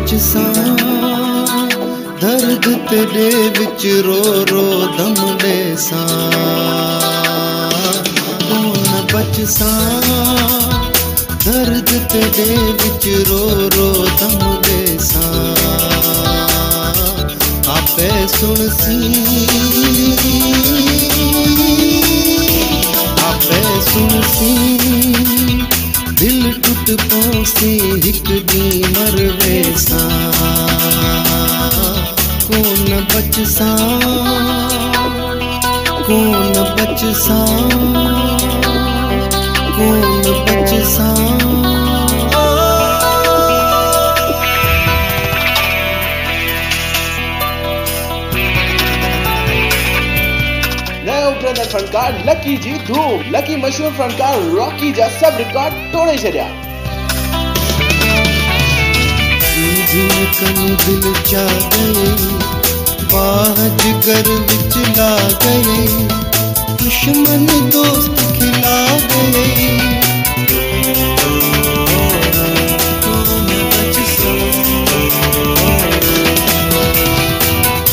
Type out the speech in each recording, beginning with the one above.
बचसा दर्द तेरे विच रो रो दम देसा कौन बचसा दर्द तेरे विच रो रो दम देसा आपे सुन सी आपे सुन सी दिल टूट पौसी हिक दी मरवेसा कौन बचसा कौन बचसा कौन बचसा फनकार लकी जी धूम लकी मशहूर फनकार रॉकी जा सब रिकॉर्ड तोड़े छड़िया दिल चा गए बाह जिगर विच ला गए दुश्मन दोस्त खिला गए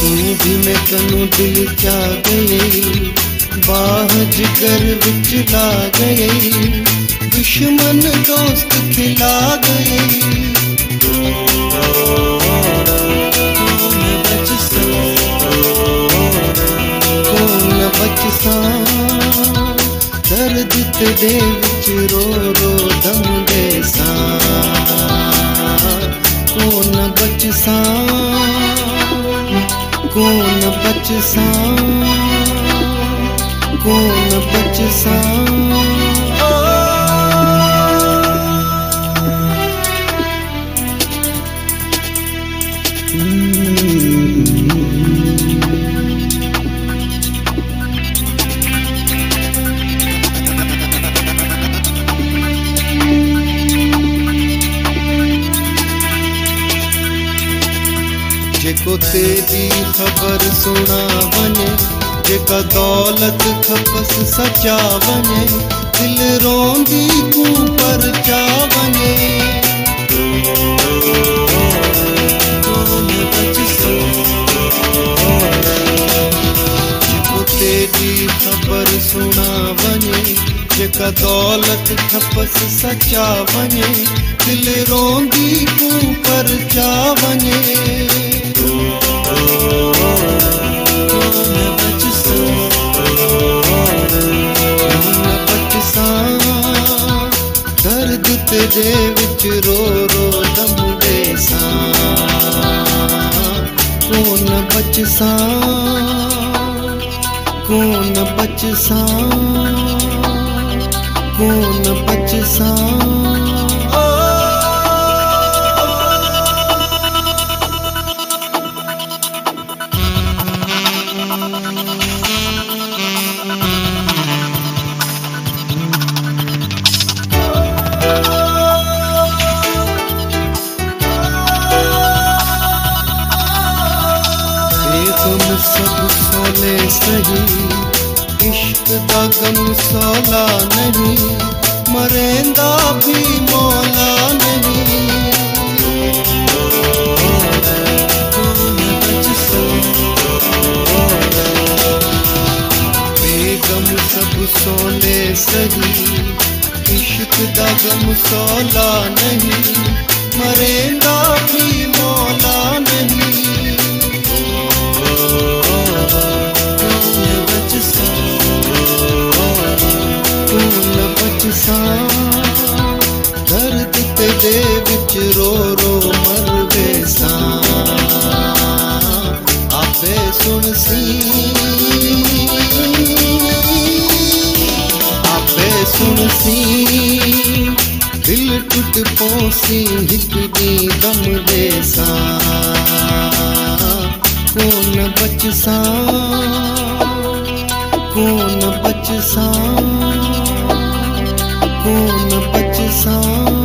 तू भी मैं कनु दिल चा गए बाह जिगर विच ला गए दुश्मन दोस्त खिला गए कौन बचसा दर्द तेरे विच रो रो दम देसा कौन बचसा कौन बचसा कौन बचसा जेको तेरी खबर सुना वने जेका दौलत खपस सचा वने दिल रोंदी कू पर चा वने जेको तेरी खबर सुना वने जेका दौलत खपस सचा वने दिल रोंदी कू पर चा वने दर्द तेरे विच रो रो दम देसा कौन बचसा कौन बचसा कौन बचसा सब सोले सही इश्क दा गम सोला नहीं मरेंदा भी मौला नहीं बेगम सब सोले सही इश्क दा गम सोला नहीं मरेंदा भी मौला नहीं दर्द तेरे विच रो रो मरवेसा आपे सुन सी आपे सुन सी दिल टूट पौसी हिक दी दम देसा कौन बचसा कौन बचसा कौन बचसा